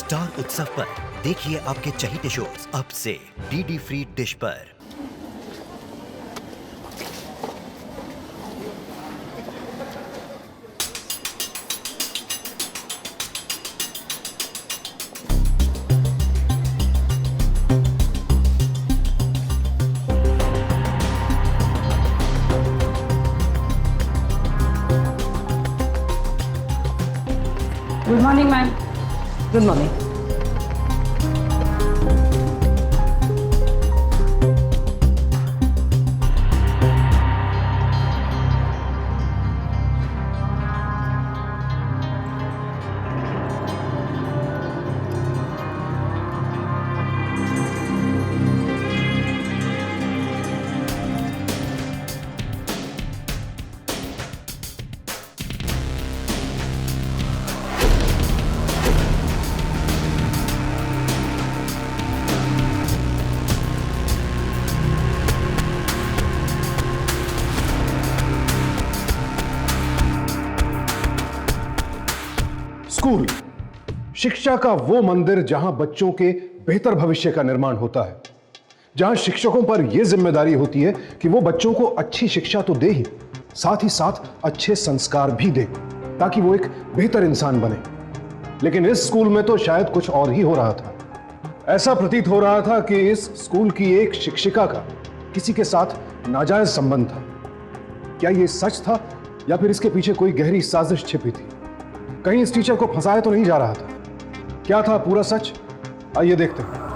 Star उत्सव पर देखिए आपके चहीते शोज अब से डीडी फ्री डिश पर। Good morning ma'am. Good morning. School शिक्षा का वो मंदिर जहां बच्चों के बेहतर भविष्य का निर्माण होता है, जहां शिक्षकों पर यह जिम्मेदारी होती है कि वो बच्चों को अच्छी शिक्षा तो दे ही साथ अच्छे संस्कार भी दे ताकि वो एक बेहतर इंसान बने। लेकिन इस स्कूल में तो शायद कुछ और ही हो रहा था। ऐसा प्रतीत हो रहा था कि इस स्कूल की एक शिक्षिका का किसी के साथ नाजायज संबंध था। क्या यह सच था या फिर इसके पीछे कोई गहरी साजिश छिपी थी? कहीं इस टीचर को फंसाया तो नहीं जा रहा था? क्या था पूरा सच? आइए देखते हैं।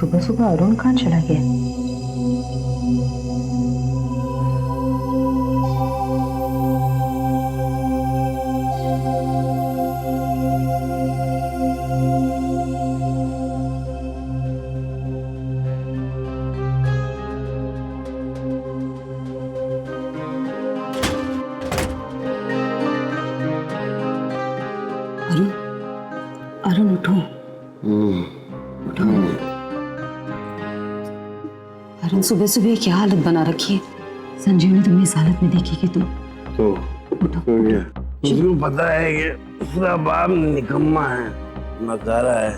सुबह सुबह अरुण कहाँ चला गया? अरुण, अरुण उठो। उठो। अरुण, सुबह सुबह क्या हालत बना रखी है? संजीव ने तुम्हें इस हालत में देखी कि तुम तो उठो। उसको पता है कि उसका बाप निकम्मा है, नकारा है।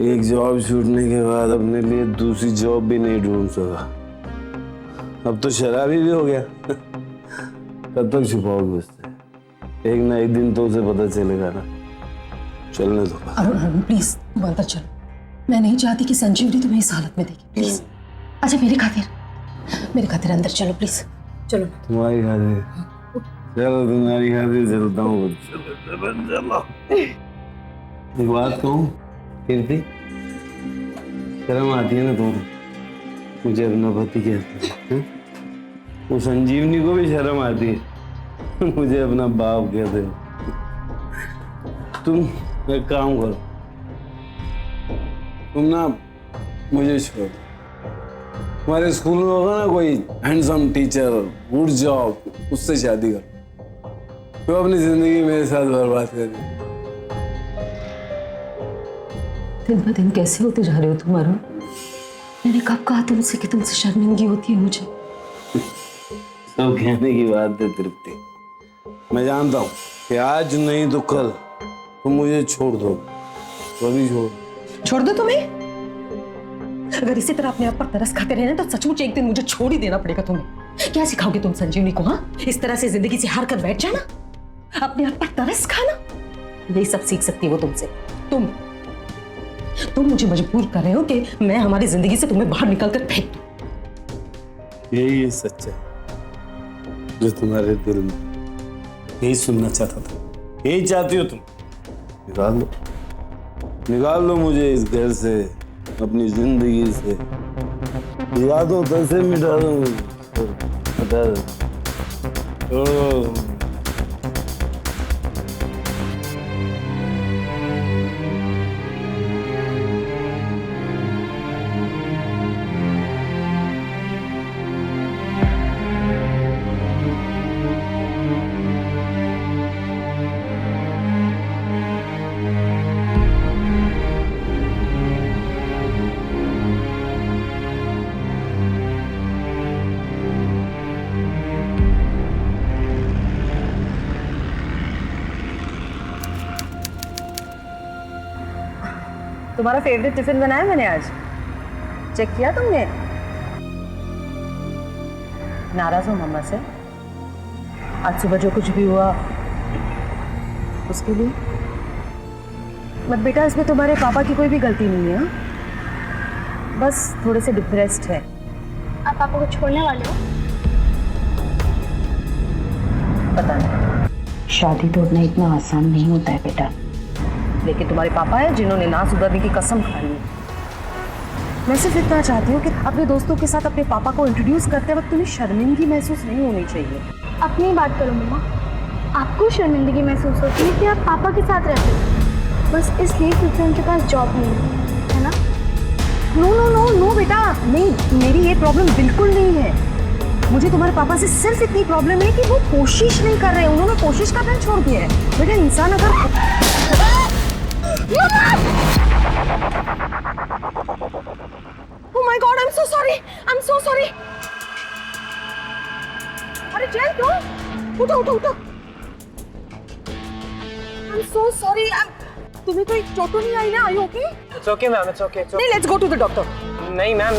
एक जॉब छूटने के बाद अपने लिए दूसरी जॉब भी नहीं ढूंढ सका। अब तो शराबी भी हो गया। कब तक छुपाओगे उससे? एक ना एक दिन तो उसे पता चलेगा ना। चलने दो। अरुण प्लीज तुम अंदर चलो। मैं नहीं चाहती कि संजीवनी तुम्हें इस हालत में देखे। प्लीज अच्छा मेरे खातिर अंदर चलो प्लीज। चलो तुम्हारी खातिर चलो, तुम्हारी खातिर चलता हूँ। चलो एक बात कहूँ कीर्ति, शर्म आती है ना तुम्हें? मुझे अपना पति कहते हैं। वो संजीवनी को भी शर्म आती है, मुझे अपना बाप कहते हैं। तुम एक काम करो, तुम ना मुझे छोड़। हमारे स्कूल में होगा ना कोई हैंडसम टीचर, गुड जॉब, उससे शादी करो। तो अपनी जिंदगी मेरे साथ बर्बाद कर दी। दिन ब दिन कैसे होते जा रहे हो तुम अरुण? मैंने कब कहा तुमसे कि तुमसे शर्मिंदगी होती है मुझे? सब कहने की बात है तृप्ति। मैं जानता हूँ कि आज नहीं तो कल तुम मुझे छोड़ दो। तो अभी छोड़ दो तुम्हें? अगर इसी तरह अपने आप पर तरस खाते रहना तो सचमुच एक दिन मुझे छोड़ ही देना पड़ेगा तुम्हें। क्या सिखाओगे तुम संजीवनी को? हाँ, इस तरह से जिंदगी से हार कर बैठ जाना, अपने आप पर तरस खाना, यही सब सीख सकती है वो तुमसे। तुम मुझे मजबूर कर रहे हो कि मैं हमारी जिंदगी से तुम्हें बाहर निकाल कर फेंक दूं। यही सच है जो तुम्हारे दिल में, यही सुनना चाहता था। यही चाहती हो तुम? निकाल लो मुझे इस घर से, अपनी जिंदगी से। यादों से मिटा दो, हटा दो। तुम्हारा फेवरेट टिफिन बनाया मैंने आज, चेक किया तुमने? नाराज हो मम्मा से? आज सुबह जो कुछ भी हुआ उसके लिए? मत बेटा, इसमें तुम्हारे पापा की कोई भी गलती नहीं है, बस थोड़े से डिप्रेस्ड है। आप पापा को छोड़ने वाले हो? पता नहीं, शादी तोड़ना इतना आसान नहीं होता है बेटा। लेकिन तुम्हारे पापा है जिन्होंने ना सुधरने की कसम खाई है। मैं सिर्फ इतना चाहती हूँ कि अपने दोस्तों के साथ अपने पापा को इंट्रोड्यूस करते वक्त तुम्हें शर्मिंदगी महसूस नहीं होनी चाहिए। अपनी बात करो मम्मा, आपको शर्मिंदगी महसूस होती है कि आप पापा के साथ रहते हो, बस इसलिए क्योंकि उनके पास जॉब नहीं है ना? नो नो नो नो बेटा, नहीं, मेरी ये प्रॉब्लम बिल्कुल नहीं है। मुझे तुम्हारे पापा से सिर्फ इतनी प्रॉब्लम है कि वो कोशिश नहीं कर रहे, उन्होंने कोशिश करना छोड़ दिया है। बेटा इंसान अगर Oh my God, I'm so sorry. I'm so sorry. अरे जैन क्यों? उठो उठो उठो। I'm so sorry. तुम्हें कोई चोट तो नहीं आई ना? Are you okay? It's okay, ma'am. It's okay. नहीं, let's go to the doctor. नहीं मैम,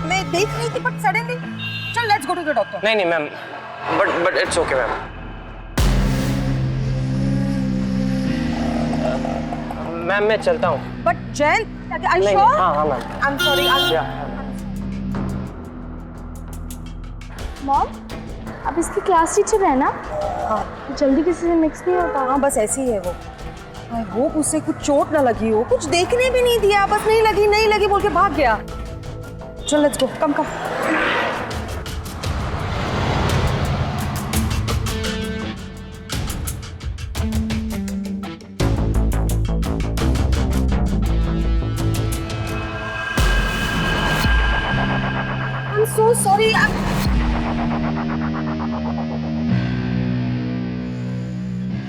मैं देख रही थी but suddenly, चल let's go to the doctor. नहीं ma'am, but it's okay, ma'am. Ma'am मैं चलता हूँ। But जैन, are you नहीं, sure? हाँ मैम। I'm sorry. मॉम, अब इसकी क्लास टीचर है ना? हाँ जल्दी किसी से मिक्स नहीं होता। हाँ, बस ऐसी ही है वो। आई होप उसे कुछ चोट ना लगी हो, कुछ देखने भी नहीं दिया, बस नहीं लगी बोल के भाग गया। चल let's go, come come. I'm so sorry.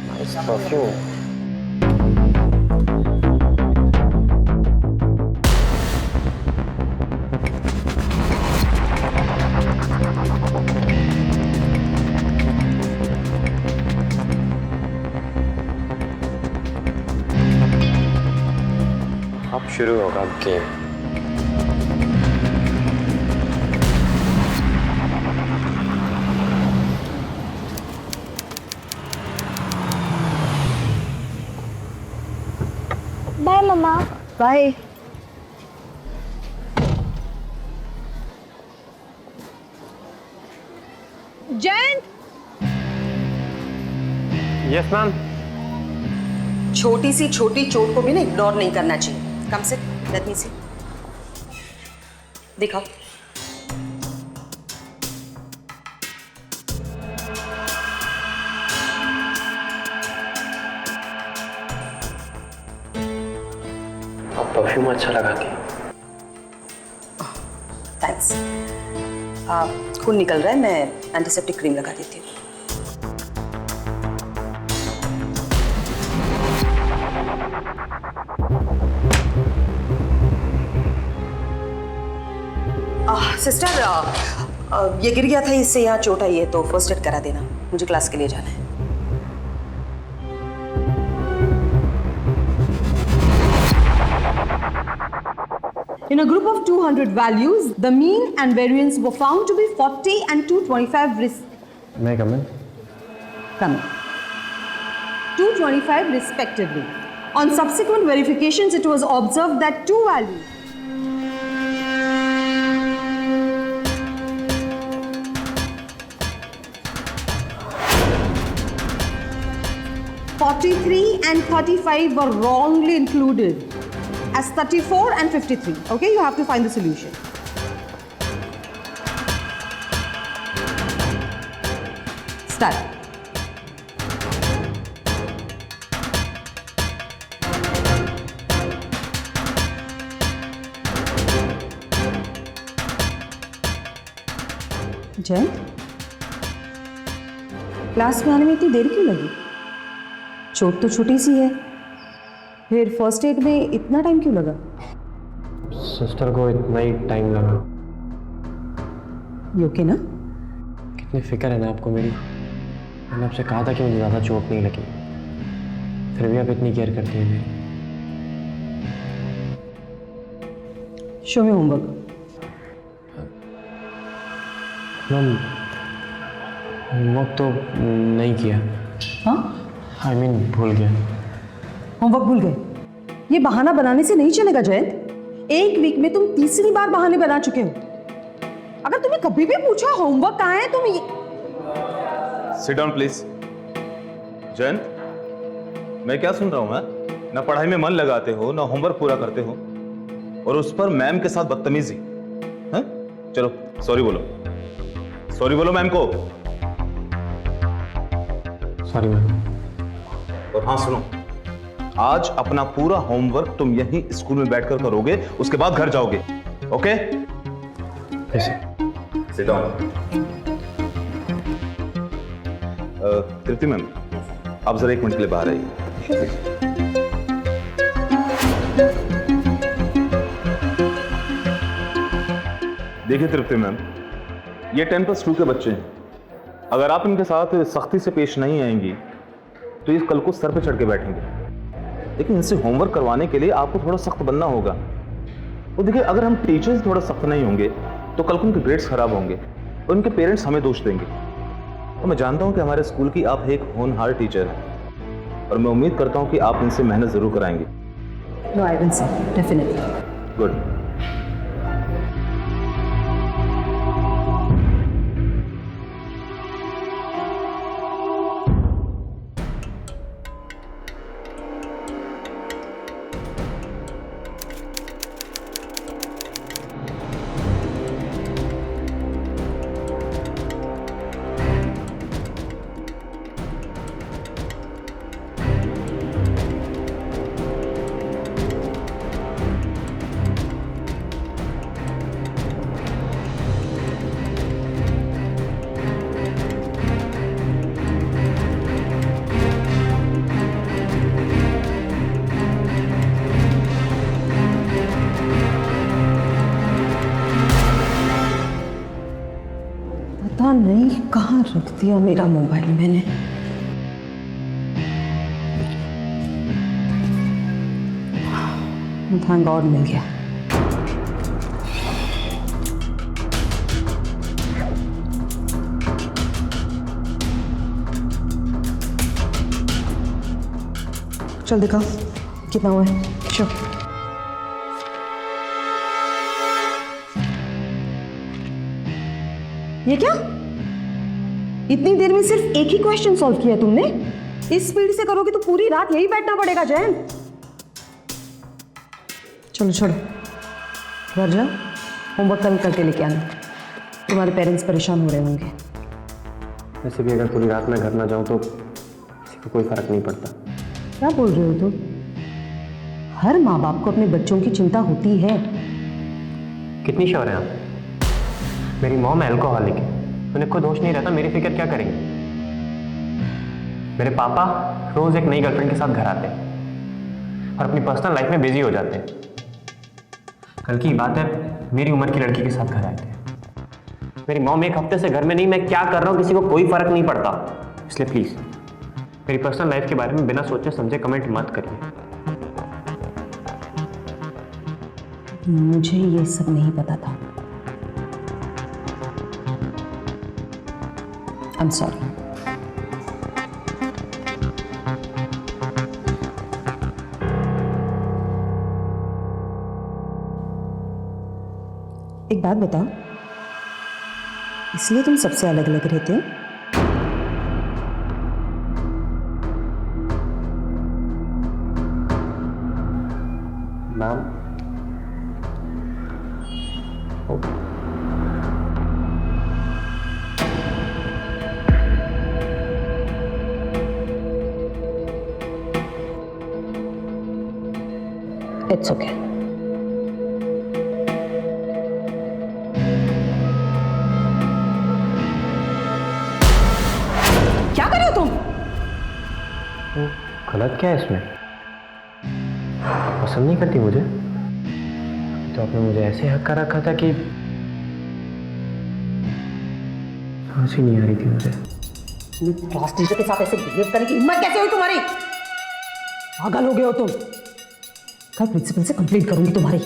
Nice perfume. अब शुरू होगा गेम। बाय मम्मा। बाय। Jain, yes ma'am. छोटी सी छोटी चोट को भी ना इग्नोर नहीं करना चाहिए। कम से लेट मी सी, दिखाओ। अब परफ्यूम अच्छा लगाती है। थैंक्स। खून निकल रहा है, मैं एंटीसेप्टिक क्रीम लगा देती हूँ। सिस्टर, ये गिर गया था, इससे यहाँ चोट आई है, तो फर्स्ट एड करा देना, मुझे क्लास के लिए जाना है। In a group of 200 values, the mean and variance were found to be 40 and 225 मैं कमन 225 respectively. On subsequent verifications, it was observed that two values, (43 and 35) were wrongly included as 34 and 53. Okay, you have to find the solution. Start. जय, class में आने में इतनी देर क्यों लगी? चोट तो छोटी सी है, फिर फर्स्ट एड में इतना टाइम क्यों लगा? सिस्टर को इतना ही टाइम लगा। ये ओके ना? कितनी फिक्र है ना आपको मेरी। मैंने आपसे कहा था कि मुझे ज़्यादा चोट नहीं लगी, फिर भी आप इतनी केयर करती हैं मेरी। शो में होमवर्क। मैम होमवर्क तो नहीं किया। हाँ, आई मीन भूल गया। होमवर्क भूल गए? ये बहाना बनाने से नहीं चलेगा जयंत। एक वीक में तुम तीसरी बार बहाने बना चुके हो। अगर तुम्हें कभी भी पूछा होमवर्क कहाँ है, तुम सिट डाउन प्लीज। जयंत, मैं क्या सुन रहा हूं? मैं ना पढ़ाई में मन लगाते हो, ना होमवर्क पूरा करते हो, और उस पर मैम के साथ बदतमीजी। हैं? चलो सॉरी बोलो, सॉरी बोलो मैम को। Sorry ma'am. और हाँ सुनो, आज अपना पूरा होमवर्क तुम यहीं स्कूल में बैठकर करोगे, उसके बाद घर जाओगे। Okay? Sit down. Tripti ma'am, आप जरा 1 मिनट के लिए बाहर आइए। देखिए तृप्ति मैम, ये 10+2 के बच्चे हैं। अगर आप इनके साथ सख्ती से पेश नहीं आएंगी तो ये कल को सर पे चढ़ के बैठेंगे। लेकिन इनसे होमवर्क करवाने के लिए आपको थोड़ा सख्त बनना होगा। तो देखिए, अगर हम टीचर्स थोड़ा सख्त नहीं होंगे तो कल को उनके ग्रेड्स खराब होंगे और उनके पेरेंट्स हमें दोष देंगे। और मैं जानता हूं कि हमारे स्कूल की आप एक होनहार टीचर हैं, और मैं उम्मीद करता हूं कि आप इनसे मेहनत जरूर कराएंगे। No, I will say definitely. Good. पता नहीं कहाँ रख दिया मेरा मोबाइल मैंने। थैंक गॉड मिल गया। चल दिखा कितना हुआ है। शो ये क्या? इतनी देर में सिर्फ एक ही क्वेश्चन सॉल्व किया तुमने? इस स्पीड से करोगे तो पूरी रात यही बैठना पड़ेगा जयंत। चलो छोड़ो, घर जाओ, होमवर्क कल करके लेके आना। तुम्हारे पेरेंट्स परेशान हो रहे होंगे। वैसे भी अगर पूरी रात में घर ना जाऊं तो किसी को कोई फर्क नहीं पड़ता। क्या बोल रहे हो तुम? हर माँ बाप को अपने बच्चों की चिंता होती है। कितनी श्योर है आप? मेरी मॉम एल्कोहलिक है, उन्हें खुद होश नहीं रहता, मेरी फिक्र क्या करेंगे? मेरे पापा रोज एक नई गर्लफ्रेंड के साथ घर आते हैं और अपनी पर्सनल लाइफ में बिजी हो जाते हैं। कल की बात है, मेरी उम्र की लड़की के साथ घर आए थे। मेरी मॉम एक हफ्ते से घर में नहीं, मैं क्या कर रहा हूँ किसी को कोई फर्क नहीं पड़ता। इसलिए प्लीज मेरी पर्सनल लाइफ के बारे में बिना सोचे समझे कमेंट मत करिए। मुझे ये सब नहीं पता था। I'm sorry. एक बात बताओ, इसलिए तुम सबसे अलग अलग रहते हो? Ma'am It's okay. क्या कर रहे हो तुम? गलत क्या है इसमें? पसंद नहीं करती मुझे तो आपने मुझे ऐसे हक कर रखा था कि हंसी नहीं आ रही थी मुझे। क्लास टीचर के साथ ऐसे बिहेव करने की हिम्मत कैसे हुई तुम्हारी? पागल हो गए हो तुम। कल प्रिंसिपल से कंप्लेंट करूंगी तुम्हारी।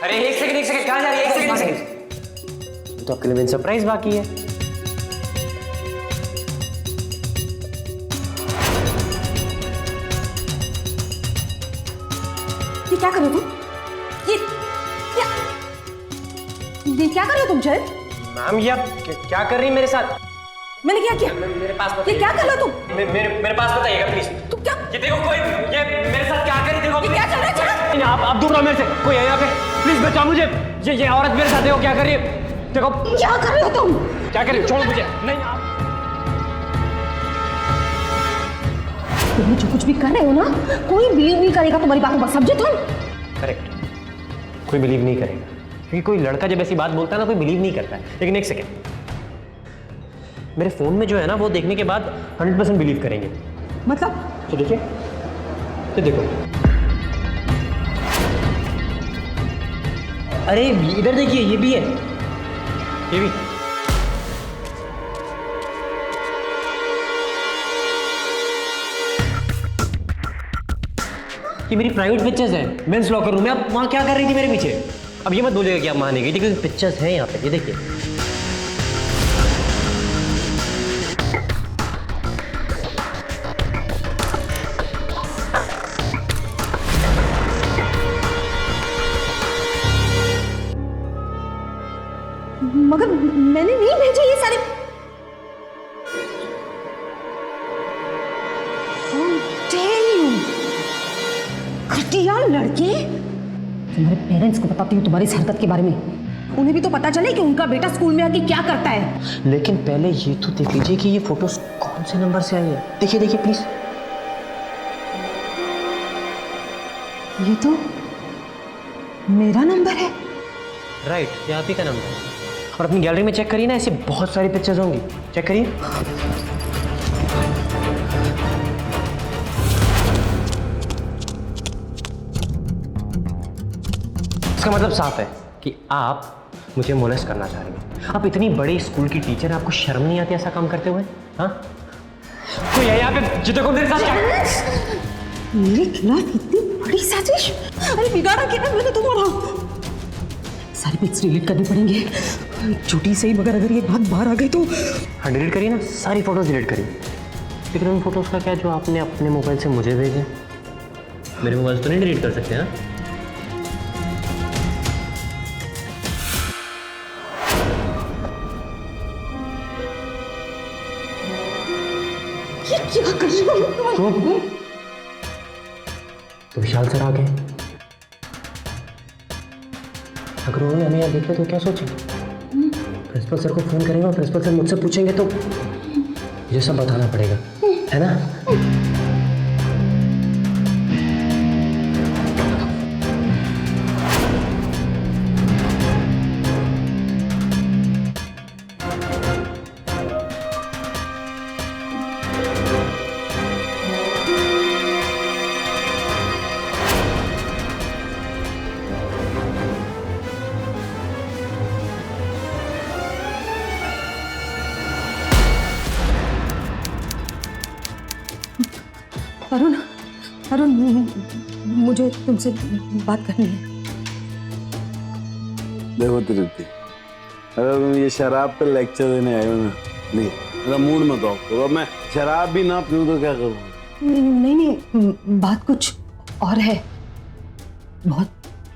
अरे एक सेकंड कहाँ जा रही है? एक सेकंड। तो आपके लिए सरप्राइज बाकी है। ये क्या कर रहे हो तुम? ये क्या कर रहे हो तुम जय? मैम ये आप क्या कर रही है मेरे साथ? मैंने क्या किया? मेरे पास ये क्या कर रहे हो तुम? मेरे पास बताइएगा प्लीज। तुम क्या? ये देखो कोई ये मेरे साथ क्या कर रही, देखो ये क्या चल रहा है? नहीं, आप दूर रहो मेरे से। कोई है यहाँ पे, प्लीज बचाओ मुझे। ये औरत मेरे साथ देखो क्या कर रही है। देखो क्या कर रहे हो तुम? क्या कर रही हो? छोड़ो मुझे। नहीं आप तुम जो कुछ भी कर रहे हो ना, कोई बिलीव नहीं करेगा तुम्हारी बातों पर, समझे तुम? करेक्ट, कोई बिलीव नहीं करेगा क्योंकि कोई लड़का जब ऐसी बात बोलता है ना कोई बिलीव नहीं करता है। लेकिन एक सेकेंड, मेरे फोन में जो है ना वो देखने के बाद 100% बिलीव करेंगे। मतलब? तो देखिए, तो देखो, अरे इधर देखिए, ये भी है, ये भी। ये मेरी प्राइवेट पिक्चर्स हैं मेंस लॉकर रूम में। आप वहाँ क्या कर रही थी मेरे पीछे? अब ये मत बोलिएगा कि आप मानेंगे, ठीक है? पिक्चर्स हैं यहाँ पे, ये देखिए। मगर मैंने नहीं भेजे ये सारे। घटिया लड़के। तुम्हारे पेरेंट्स को बताती हूँ तुम्हारी इस हरकत के बारे में, उन्हें भी तो पता चले कि उनका बेटा स्कूल में आके क्या करता है। लेकिन पहले ये तो देख लीजिए कि ये फोटोज कौन से नंबर से आई है। देखिए देखिए प्लीज। ये तो मेरा नंबर है। राइट, ये आप ही का नंबर है। और अपनी गैलरी में चेक करिए ना, ऐसे बहुत सारी पिक्चर्स होंगी, चेक करिए। इसका मतलब साफ है कि आप मुझे मोलेस्ट करना चाह रही हैं। आप इतनी बड़ी स्कूल की टीचर हैं, आपको शर्म नहीं आती ऐसा काम करते हुए? हाँ, कोई है यहाँ पे जो देखो मेरे साथ क्या? मेरे खिलाफ इतनी बड़ी साजिश? अरे बिगाड़ा क्या मैंने तुम्हारा? सारे पिक्स डिलीट करने पड़ेंगे, छोटी से ही, मगर अगर ये बात बाहर आ गई तो। हाँ डिलीट करिए ना, सारी फोटोज डिलीट करिए। लेकिन उन फोटोज का क्या जो आपने अपने मोबाइल से मुझे भेजे? मेरे मोबाइल से तो नहीं डिलीट कर सकते ना? ये क्या कर रही हो? तो विशाल सर आ गए, अगर उन्होंने हमें यहाँ देख लिया तो क्या सोचेंगे? प्रिंसिपल सर को फोन करेंगे और प्रिंसिपल सर मुझसे पूछेंगे तो ये सब बताना पड़ेगा, है ना? अरुण, अरुण, मुझे तुमसे बात करनी है। देखो तृप्ति, अगर तुम ये शराब पे लेक्चर देने आए हो ना, नहीं मेरा मूड मत ऑफ करो। अब मैं शराब भी ना पीऊं तो क्या करूँ? नहीं नहीं, बात कुछ और है, बहुत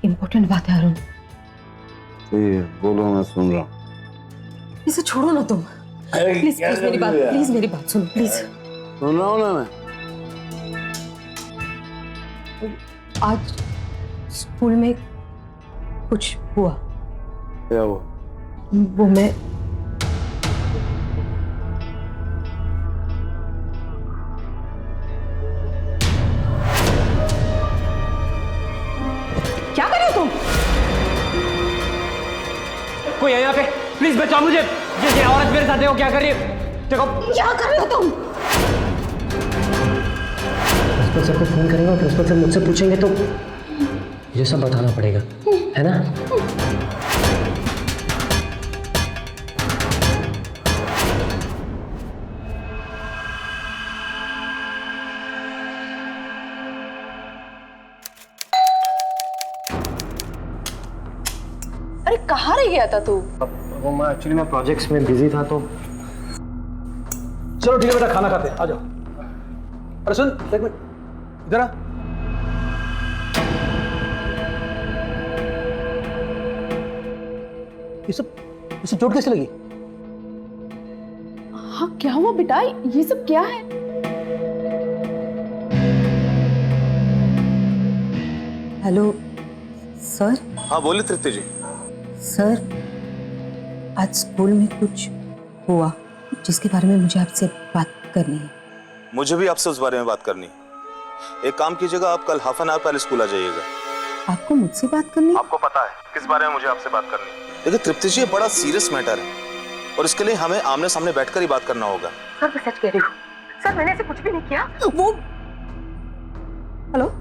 इम्पोर्टेंट बात है अरुण। ठीक है, बोलो, मैं सुन रहा हूँ। इसे छोड़ो ना तुम, प्लीज प्लीज मेरी बात, प्लीज मेरी बात सुनो प्लीज। सुन रहा हूँ ना मैं। आज स्कूल में कुछ हुआ। क्या हुआ? वो मैं क्या कर रहे हो तुम? कोई है यहाँ पे, प्लीज बचाओ मुझे। ये औरत मेरे साथ देखो क्या कर रही है। देखो क्या कर रहे हो तुम? प्रिंसिपल सर को फोन करेंगे और प्रिंसिपल सर मुझसे पूछेंगे तो ये सब बताना पड़ेगा, है ना? अरे कहाँ रह गया था तू? वो मैं एक्चुअली प्रोजेक्ट्स में बिजी था तो। चलो ठीक है बेटा, खाना खाते हैं, आ जाओ। अरे सुन एक मिनट, इधर आ। ये सब चोट कैसे लगी? हाँ क्या हुआ बेटा, ये सब क्या है? Hello sir. हाँ बोलिए तृप्ति जी। सर आज स्कूल में कुछ हुआ जिसके बारे में मुझे आपसे बात करनी है। मुझे भी आपसे उस बारे में बात करनी है। एक काम कीजिएगा, आप कल हाफ एन आवर पहले स्कूल आ जाइएगा। आपको मुझसे बात करनी है? आपको पता है किस बारे में मुझे आपसे बात करनी है? देखिए तृप्ति जी, ये बड़ा सीरियस मैटर है और इसके लिए हमें आमने सामने बैठकर ही बात करना होगा। सर मैं सच कह रही हूँ सर, मैंने ऐसे कुछ भी नहीं किया। वो हेलो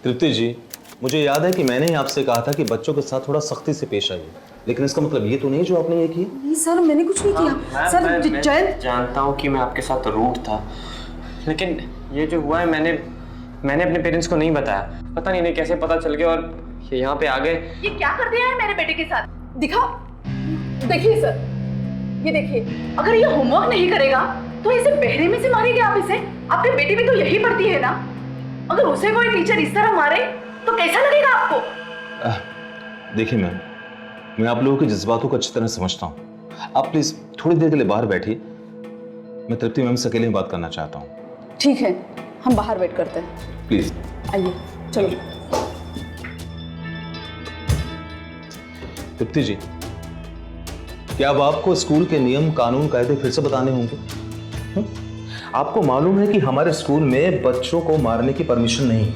तृप्ति जी, मुझे याद है कि मैंने ही आपसे कहा था कि बच्चों के साथ थोड़ा सख्ती से पेश आइए, लेकिन इसका मतलब ये तो नहीं जो आपने ये किया। नहीं सर, मैंने कुछ नहीं किया। सर मैं जानता हूँ कि मैं आपके साथ रूड था, लेकिन ये जो हुआ है मैंने अपने पेरेंट्स को नहीं बताया। पता नहीं कैसे पता चल गया और ये यहाँ पे आ गए। ये क्या कर दिया है मेरे बेटे के साथ? दिखाओ, देखिए सर, ये देखिए, अगर ये होमवर्क नहीं करेगा तो इसे बहरे में से मारेंगे आप इसे? आपकी बेटी भी तो यही पढ़ती है ना? अगर उसे कोई टीचर इस तरह मारे तो कैसा लगेगा आपको? देखिए मैम, मैं आप लोगों के जज्बातों को अच्छी तरह समझता हूँ। आप प्लीज थोड़ी देर के लिए बाहर बैठिए, मैं तृप्ति मैम से अकेले में बात करना चाहता हूँ। ठीक है, हम बाहर वेट करते हैं। प्लीज आइए, चलो। तृप्ति जी, क्या अब आपको स्कूल के नियम कानून कायदे फिर से बताने होंगे? आपको मालूम है कि हमारे स्कूल में बच्चों को मारने की परमिशन नहीं है,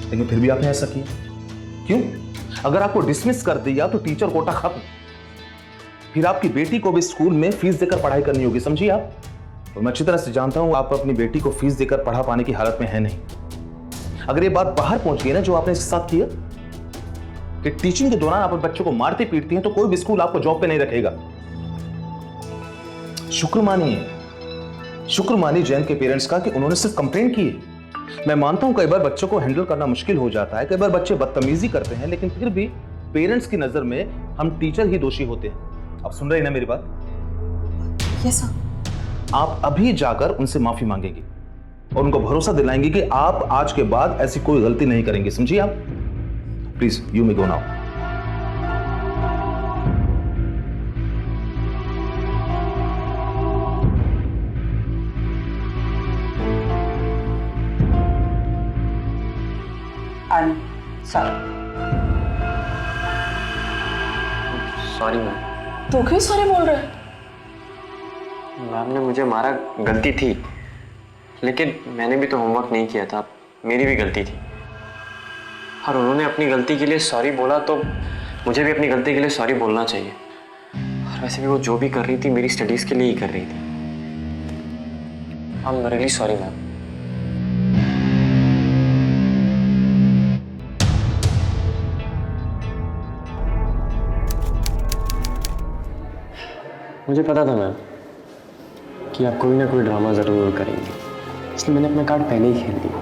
लेकिन फिर भी आपने ऐसा किया क्यों? अगर आपको डिसमिस कर दिया तो टीचर कोटा खत्म, फिर आपकी बेटी को भी स्कूल में फीस देकर पढ़ाई करनी होगी, समझिए आप। और मैं अच्छी तरह से जानता हूं आप अपनी बेटी को फीस देकर पढ़ा पाने की हालत में है नहीं। अगर ये बात बाहर पहुंच गई ना जो आपने इसके साथ किया कि टीचिंग के दौरान आप बच्चों को मारते पीटती हैं, तो कोई भी स्कूल आपको जॉब पे नहीं रखेगा। शुक्र मानिए जयंत के पेरेंट्स का कि उन्होंने सिर्फ कंप्लेंट की है। मैं मानता हूं कई बार बच्चों को हैंडल करना मुश्किल हो जाता है, कई बार बच्चे बदतमीजी करते हैं, लेकिन फिर भी पेरेंट्स की नजर में हम टीचर ही दोषी होते हैं। आप सुन रहे हैं ना मेरी बात? Yes sir. आप अभी जाकर उनसे माफी मांगेंगी और उनको भरोसा दिलाएंगी कि आप आज के बाद ऐसी कोई गलती नहीं करेंगे, समझिए आप? Please you may go now. Sorry ma'am. तो क्यों सॉरी बोल रहे हैं? मैम ने मुझे मारा, गलती थी, लेकिन मैंने भी तो होमवर्क नहीं किया था, मेरी भी गलती थी। और उन्होंने अपनी गलती के लिए सॉरी बोला तो मुझे भी अपनी गलती के लिए सॉरी बोलना चाहिए। और वैसे भी वो जो भी कर रही थी मेरी स्टडीज के लिए ही कर रही थी। I am really sorry ma'am. मुझे पता था मैम कि आप कोई ना कोई ड्रामा ज़रूर करेंगे, इसलिए मैंने अपना कार्ड पहले ही खेल दिया।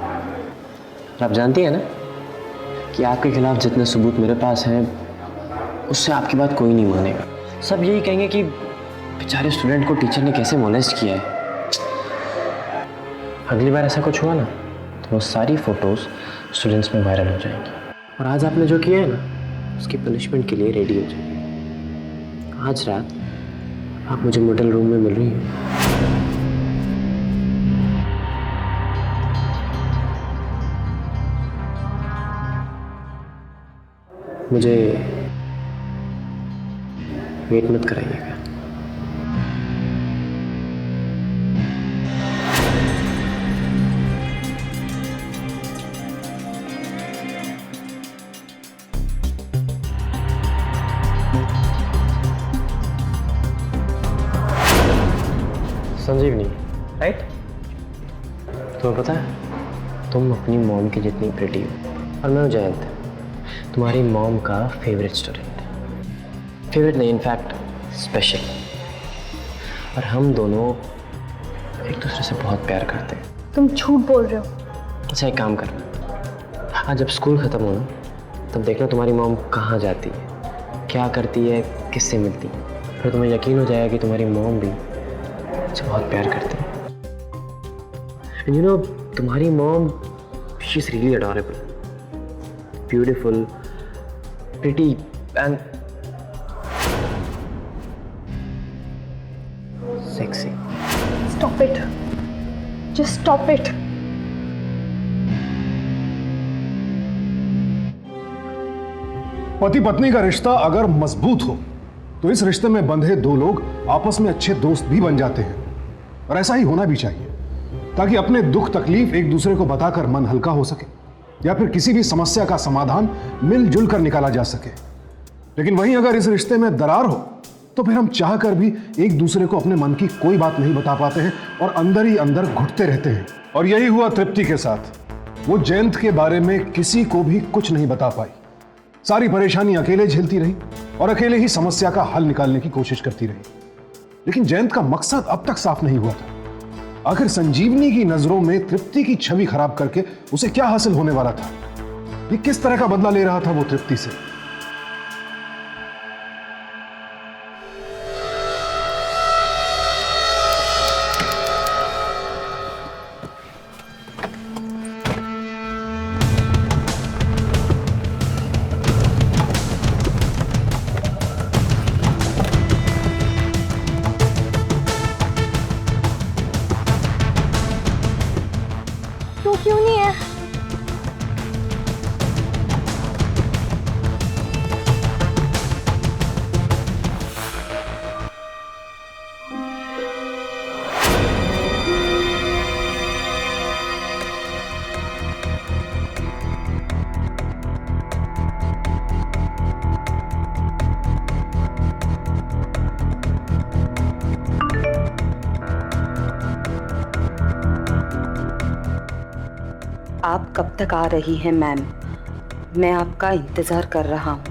और आप जानती हैं ना कि आपके खिलाफ जितने सबूत मेरे पास हैं उससे आपकी बात कोई नहीं मानेगा। सब यही कहेंगे कि बेचारे स्टूडेंट को टीचर ने कैसे मोलेस्ट किया है। अगली बार ऐसा कुछ हुआ ना तो वो सारी फ़ोटोज़ स्टूडेंट्स में वायरल हो जाएंगी। और आज आपने जो किया है ना उसकी पनिशमेंट के लिए रेडी हो जाइए। आज रात आप मुझे मॉडल रूम में मिल रही हैं। मुझे वेट मत कराइएगा। संजीवनी, राइट? तुम्हें पता है तुम अपनी मॉम की जितनी प्रिटी हो, और मैं हूँ जयंत, तुम्हारी मॉम का फेवरेट स्टूडेंट। फेवरेट नहीं, इनफैक्ट स्पेशल। पर हम दोनों एक दूसरे से बहुत प्यार करते हैं। तुम झूठ बोल रहे हो। अच्छा एक काम करना, आज जब स्कूल ख़त्म हो ना तब देखना तुम्हारी मॉम कहाँ जाती है, क्या करती है, किससे मिलती है, फिर तुम्हें यकीन हो जाएगा कि तुम्हारी मॉम भी मुझसे बहुत प्यार करती है। एंड यू नो तुम्हारी mom she is really adorable, beautiful, pretty and sexy. Stop it, just stop it. पति पत्नी का रिश्ता अगर मजबूत हो तो इस रिश्ते में बंधे दो लोग आपस में अच्छे दोस्त भी बन जाते हैं, और ऐसा ही होना भी चाहिए ताकि अपने दुख तकलीफ एक दूसरे को बताकर मन हल्का हो सके या फिर किसी भी समस्या का समाधान मिलजुल कर निकाला जा सके। लेकिन वहीं अगर इस रिश्ते में दरार हो तो फिर हम चाह कर भी एक दूसरे को अपने मन की कोई बात नहीं बता पाते हैं और अंदर ही अंदर घुटते रहते हैं। और यही हुआ तृप्ति के साथ। वो जयंत के बारे में किसी को भी कुछ नहीं बता पाई, सारी परेशानी अकेले झेलती रही और अकेले ही समस्या का हल निकालने की कोशिश करती रही। लेकिन जयंत का मकसद अब तक साफ नहीं हुआ था। आखिर संजीवनी की नजरों में तृप्ति की छवि खराब करके उसे क्या हासिल होने वाला था? ये किस तरह का बदला ले रहा था वो तृप्ति से? तो क्यों नहीं है? आप कब तक आ रही हैं मैम? मैं आपका इंतजार कर रहा हूँ।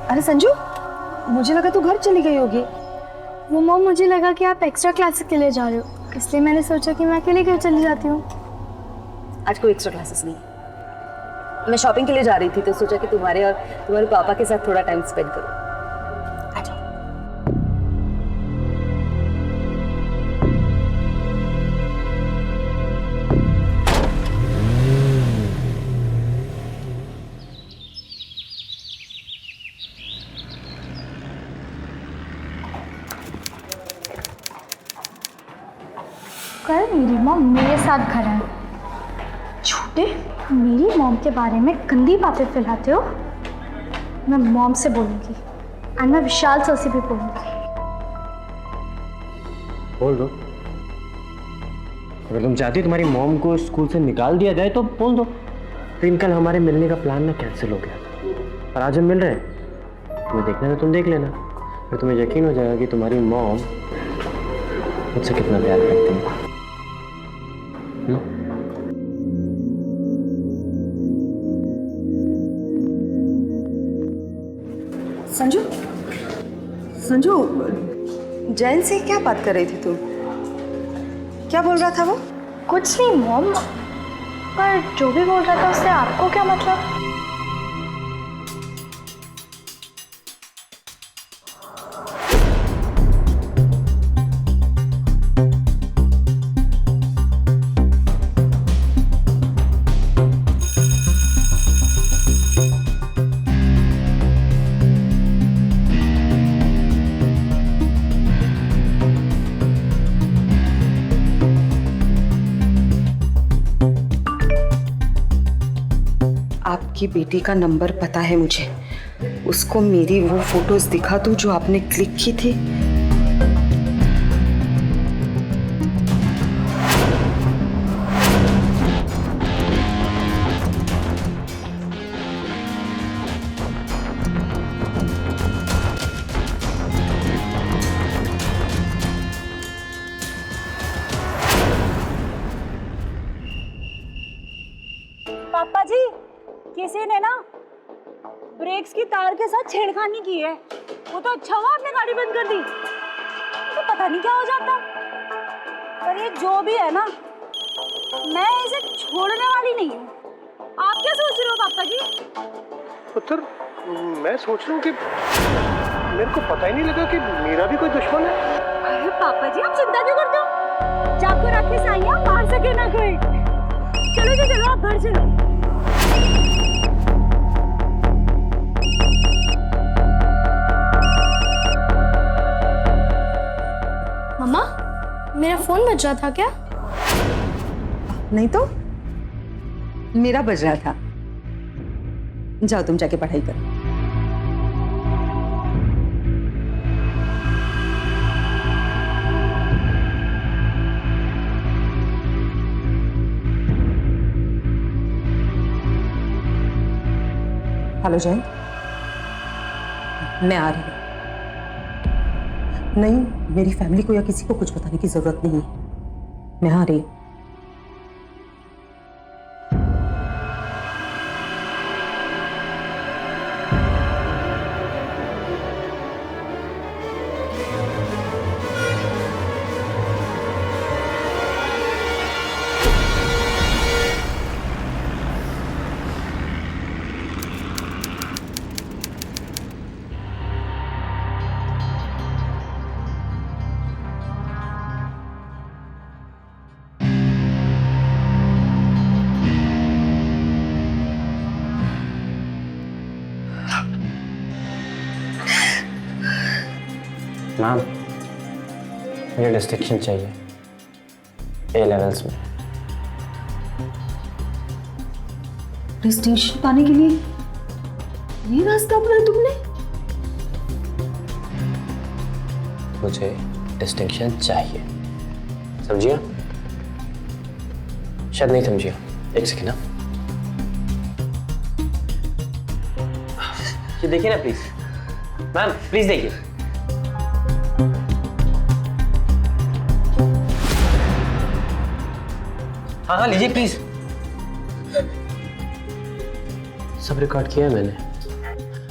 अरे संजू, मुझे लगा तू घर चली गई होगी। वो मॉम, मुझे लगा कि आप एक्स्ट्रा क्लासेस के लिए जा रहे हो, इसलिए मैंने सोचा कि मैं अकेले घर चली जाती हूँ। आज कोई एक्स्ट्रा क्लासेस नहीं, मैं शॉपिंग के लिए जा रही थी तो सोचा कि तुम्हारे और तुम्हारे पापा के साथ थोड़ा टाइम स्पेंड करूँ। आ जाओ। कल मेरी मॉम मेरे साथ घर है। झूठे, मेरी मॉम के बारे में गंदी बातें फैलाते हो। मैं मॉम से बोलूंगी और मैं विशाल सर से भी बोलूंगी। बोल दो। अगर तुम चाहती हो तुम्हारी मॉम को स्कूल से निकाल दिया जाए तो बोल दो। लेकिन कल हमारे मिलने का प्लान ना कैंसिल हो गया था, और आज हम मिल रहे हैं। तुम्हें देखना है तो तुम देख लेना, फिर तुम्हें यकीन हो जाएगा कि तुम्हारी मॉम मुझसे कितना प्यार करती है। संजू, संजू, जैन से क्या बात कर रही थी तू? क्या बोल रहा था वो? कुछ नहीं मॉम, पर जो भी बोल रहा था उससे आपको क्या मतलब? आपकी बेटी का नंबर पता है मुझे। उसको मेरी वो फोटोज दिखा दूं जो आपने क्लिक की थी। पापा जी, किसी ने ना ब्रेक्स की तार के साथ छेड़खानी की है। वो तो अच्छा हुआ आपने गाड़ी बंद कर दी, तो पता नहीं क्या हो जाता। पर ये जो भी है ना, मैं इसे छोड़ने वाली नहीं हूँ। आप क्या सोच रहे हो पापा जी? पुत्र, मैं सोच रहा हूँ कि मेरे को पता ही नहीं लगा कि मेरा भी कोई दुश्मन है। अरे पापा जी, आप चिंता क्यों करते हो? जब को रखे साइयां मार सके ना कोई। चलो जी चलो, आप घर चलो। मम्मा, मेरा फोन बज रहा था क्या? नहीं तो मेरा बज रहा था। जाओ तुम जाके पढ़ाई करो। हेलो जयंत, मैं आ रही हूँ। नहीं, मेरी फैमिली को या किसी को कुछ बताने की जरूरत नहीं है। मैं आ रही हूँ। मैम, मुझे डिस्टिंक्शन चाहिए ए लेवल्स में। डिस्टिंक्शन पाने के लिए ये रास्ता अपना तुमने? मुझे डिस्टिंक्शन चाहिए, समझिए? शायद नहीं समझिए, एक सेकेंड ना। ये देखिए ना प्लीज, मैम प्लीज देखिए। हाँ हाँ लीजिए प्लीज। सब रिकॉर्ड किया है मैंने।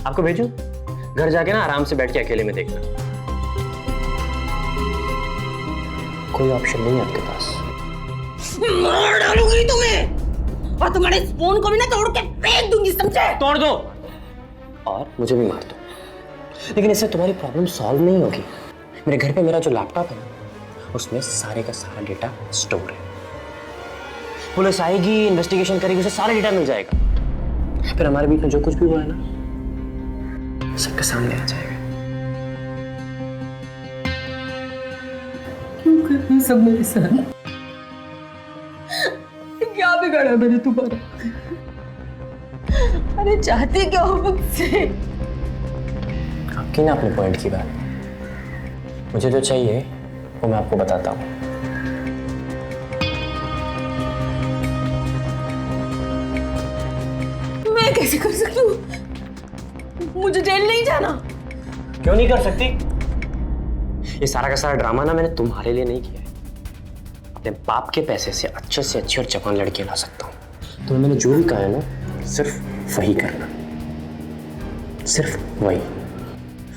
आपको भेजूं? घर जाके ना आराम से बैठ के अकेले में देखना। कोई ऑप्शन नहीं है आपके पास। मार डालूंगी तुम्हें और तुम्हारे इस फोन को भी ना तोड़ के फेंक दूंगी, समझे? तोड़ दो और मुझे भी मार दो, लेकिन इससे तुम्हारी प्रॉब्लम सॉल्व नहीं होगी। मेरे घर पे मेरा जो लैपटॉप है ना, उसमें सारे का सारा डेटा स्टोर है। पुलिस आएगी, इन्वेस्टिगेशन करेगी, उसे सारा डेटा मिल जाएगा। फिर हमारे बीच में जो कुछ भी हुआ है ना, सबके सामने आ जाएगा। क्यों कर रही सब मेरे साथ? क्या बिगाड़ा मैंने तुम्हारा? अरे चाहते क्या हो मुझसे? आपकी ना अपने पॉइंट की बात। मुझे जो चाहिए वो मैं आपको बताता हूँ। मैं कैसे कर सकती हूँ? मुझे जेल नहीं जाना। क्यों नहीं कर सकती? ये सारा का सारा ड्रामा ना मैंने तुम्हारे लिए नहीं किया है। अपने बाप के पैसे से अच्छी और जवान लड़की ला सकता हूँ। तो मैंने जो भी कहा है ना, सिर्फ वही करना, सिर्फ वही।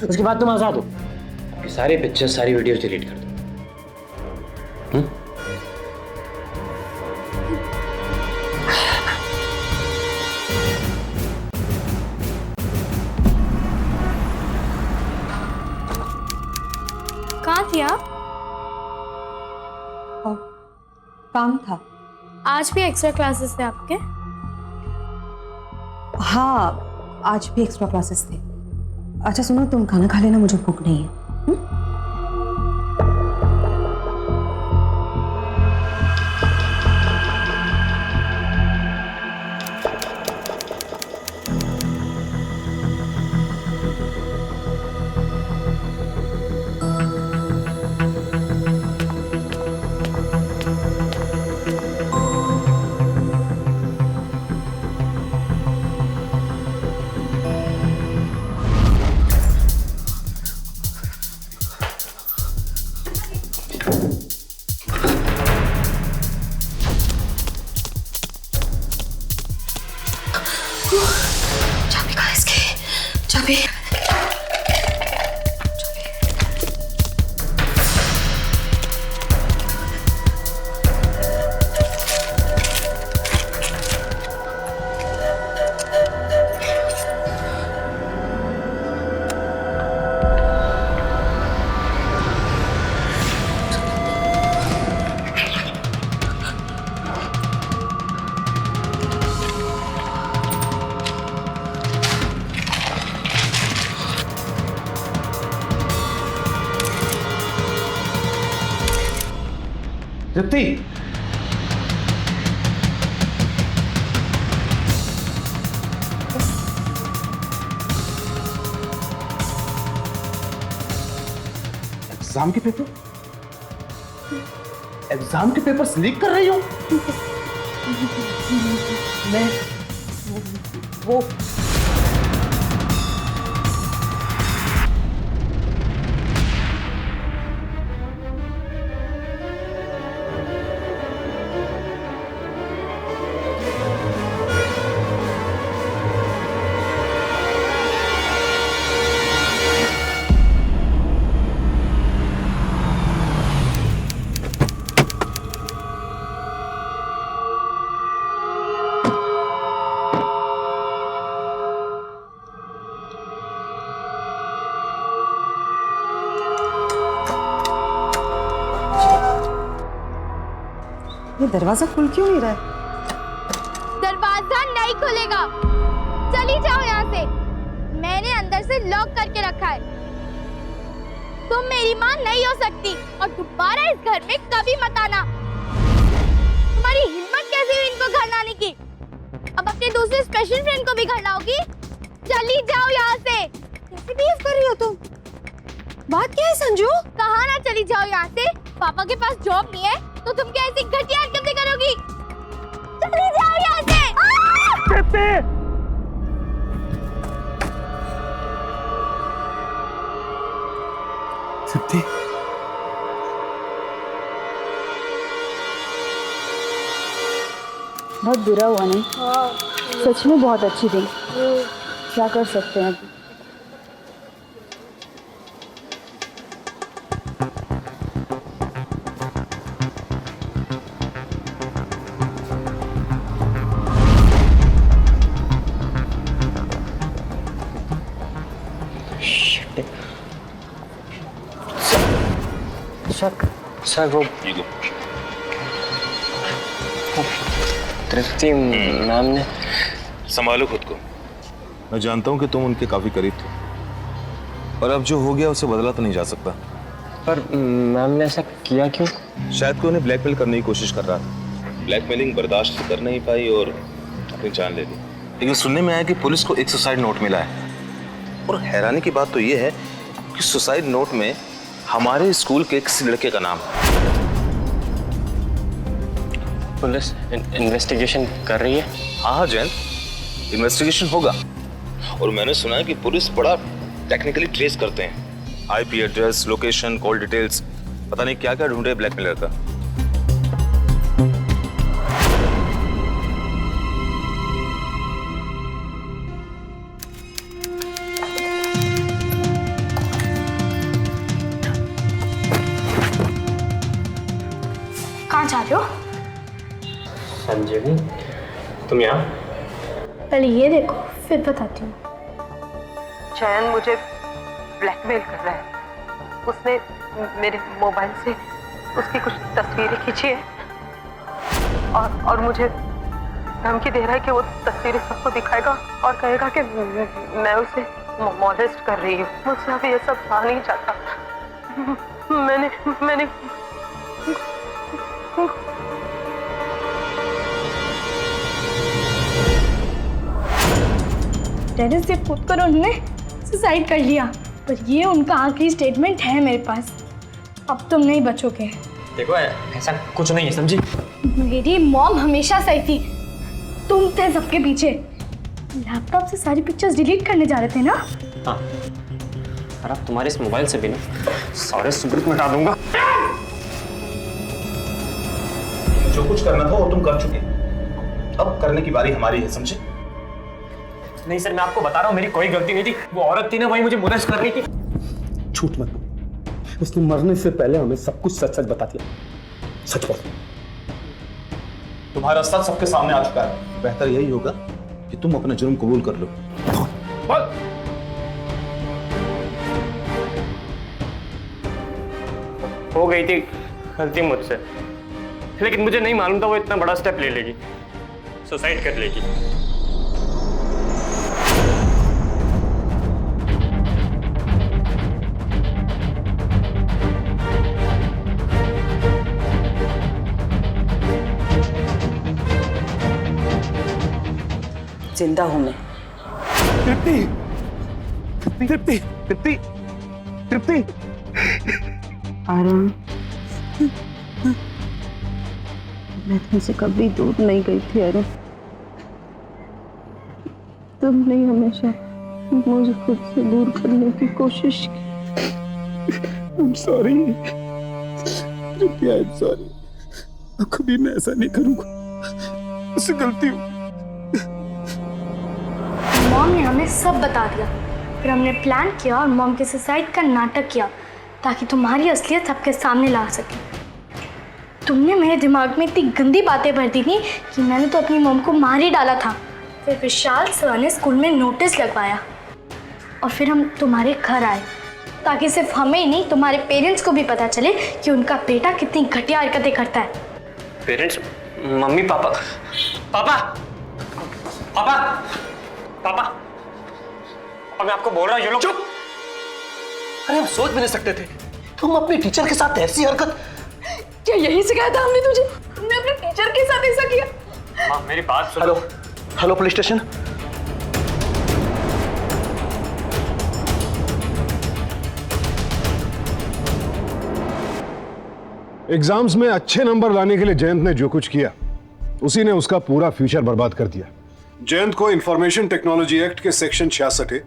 उसके बाद तुम आजाद हो। आपकी सारी पिक्चर्स, सारी वीडियोस डिलीट कर दो। कहाँ थी आप? काम था। आज भी एक्स्ट्रा क्लासेस थे आपके? हाँ, आज भी एक्स्ट्रा क्लासेस थे। अच्छा सुनो, तुम खाना खा लेना, मुझे भूख नहीं है। चाबी कहाँ है इसकी? चाबी। तृप्ति, एग्जाम के पेपर, एग्जाम के पेपर्स लीक कर रही हूं मैं वो ये दरवाजा खुल क्यों नहीं रहा है? दरवाजा नहीं खुलेगा। चली जाओ यहाँ से। मैंने अंदर से लॉक करके रखा है। तुम मेरी माँ नहीं हो सकती और दोबारा इस घर में कभी मत आना। तुम्हारी हिम्मत कैसी हुई इनको घर लाने की? अब अपने दूसरे स्पेशल फ्रेंड को भी घर लाओगी? चली जाओ यहाँ से। कैसे बिहेव कर रही हो तुम? बात क्या है संजू? कहा ना चली जाओ यहाँ से। पापा के पास जॉब नहीं है तो तुम क्या ऐसी घटिया हरकतें करोगी? चली जाओ यहाँ से। सत्ती, बहुत बुरा हुआ नहीं? सच में बहुत अच्छी थी। क्या कर सकते हैं अभी? सर वो तृप्ति मैम ने। संभालो खुद को। मैं जानता हूं कि तुम उनके काफी करीब थे, और अब जो हो गया उसे बदला तो नहीं जा सकता। पर मैम ने ऐसा किया क्यों? शायद कोई उन्हें ब्लैकमेल करने की कोशिश कर रहा था। ब्लैकमेलिंग बर्दाश्त कर नहीं पाई और अपनी जान ले ली। लेकिन सुनने में आया कि पुलिस को एक सुसाइड नोट मिला है, और हैरानी की बात तो ये है कि सुसाइड नोट में हमारे स्कूल के किसी लड़के का नाम है। पुलिस इन्वेस्टिगेशन कर रही है? हाँ जैन, इन्वेस्टिगेशन होगा। और मैंने सुना है कि पुलिस बड़ा टेक्निकली ट्रेस करते हैं। IP address, location, call details, पता नहीं क्या क्या ढूंढे ब्लैकमेलर का। कहाँ जा रहे हो? संजीवनी, तुम यहाँ? पहले ये देखो फिर बताती हूँ। चयन मुझे ब्लैकमेल कर रहा है। उसने मेरे मोबाइल से उसकी कुछ तस्वीरें खींची है और मुझे धमकी दे रहा है कि वो तस्वीरें सबको दिखाएगा और कहेगा कि मैं उसे मॉलेस्ट कर रही हूँ। मुझसे अब ये सब सहा नहीं चाहता। मैंने टेरेस से कूद कर उन्होंने सुसाइड कर लिया, पर ये उनका आखिरी स्टेटमेंट है मेरे पास। अब तुम नहीं बचोगे। देखो ऐसा कुछ नहीं है, समझी? मेरी मॉम हमेशा सही थी, तुम थे सबके पीछे। लैपटॉप से सारी पिक्चर्स डिलीट करने जा रहे थे ना? हाँ, और अब तुम्हारे इस मोबाइल से भी ना सारे सबूत मिटा दूंगा। जो कुछ करना था वो तुम कर चुके, अब करने की बारी हमारी है, समझे? नहीं सर, मैं आपको बता रहा हूँ मेरी कोई गलती नहीं थी। वो औरत थी ना, वही मुझे मुदस कर रही थी। झूठ मत बोल। उसने मरने से पहले हमें सब कुछ सच सच बता दिया। सच बोल। तुम्हारा सच सबके सामने आ चुका है। बेहतर यही होगा कि तुम अपना जुर्म कबूल कर लो। बोल। हो गई थी गलती मुझसे, लेकिन मुझे नहीं मालूम था वो इतना बड़ा स्टेप ले लेगी, सुसाइड कर लेगी। जिंदा हूं मैं। तृप्ति, तृप्ति, तृप्ति, तृप्ति। आर्यन, मैं तुमसे कभी दूर नहीं गई थी आर्यन। तुमने हमेशा मुझे खुद से दूर करने की कोशिश की। I'm sorry, Tripti, I'm sorry। अब कभी मैं ऐसा नहीं करूंगा, मुझसे गलती हुई। मॉम ने हमें सब बता दिया, फिर हमने प्लान किया और मॉम के सुसाइड का नाटक किया ताकि तुम्हारी असलियत सबके सामने ला सके। तुमने मेरे दिमाग में इतनी गंदी बातें भर दी थी कि मैंने तो अपनी मॉम को मार ही डाला था। फिर विशाल सर ने स्कूल में नोटिस लगवाया और फिर हम तुम्हारे घर आए ताकि सिर्फ हमें ही नहीं तुम्हारे पेरेंट्स को भी पता चले कि उनका बेटा कितनी घटिया हरकतें करता है। पेरेंट्स? Mummy papa? पापा, पापा, पापा, और मैं आपको बोल रहा हूँ ये लोग। चुप! अरे हम सोच भी नहीं सकते थे तुम अपने टीचर के साथ ऐसी हरकत। क्या यही सिखाया था हमने तुझे? तुमने अपने टीचर के साथ ऐसा किया? माँ मेरी बात सुनो। Hello, hello police station. Exams में अच्छे नंबर लाने के लिए जयंत ने जो कुछ किया, उसी ने उसका पूरा फ्यूचर बर्बाद कर दिया। जयंत को इंफॉर्मेशन टेक्नोलॉजी एक्ट के सेक्शन 66,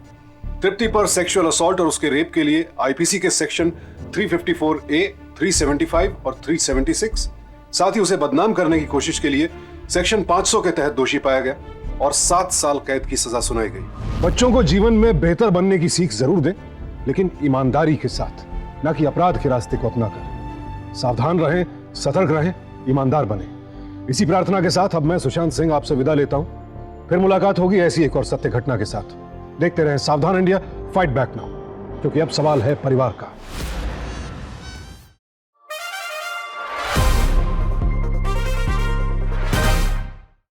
तृप्ति पर सेक्सुअल असॉल्ट और उसके रेप के लिए आईपीसी के सेक्शन 354A, 375 और 376, साथ ही उसे बदनाम करने की कोशिश के लिए सेक्शन 500 के तहत दोषी पाया गया और 7 साल कैद की सजा सुनाई गई। बच्चों को जीवन में बेहतर बनने की सीख जरूर दें, लेकिन ईमानदारी के साथ, न कि अपराध के रास्ते को अपनाकर। सावधान रहें, सतर्क रहें, ईमानदार बने। इसी प्रार्थना के साथ अब मैं सुशांत सिंह आपसे विदा लेता हूं। फिर मुलाकात होगी ऐसी एक और सत्य घटना के साथ। देखते रहें सावधान इंडिया, फाइट बैक नाउ, क्योंकि अब सवाल है परिवार का।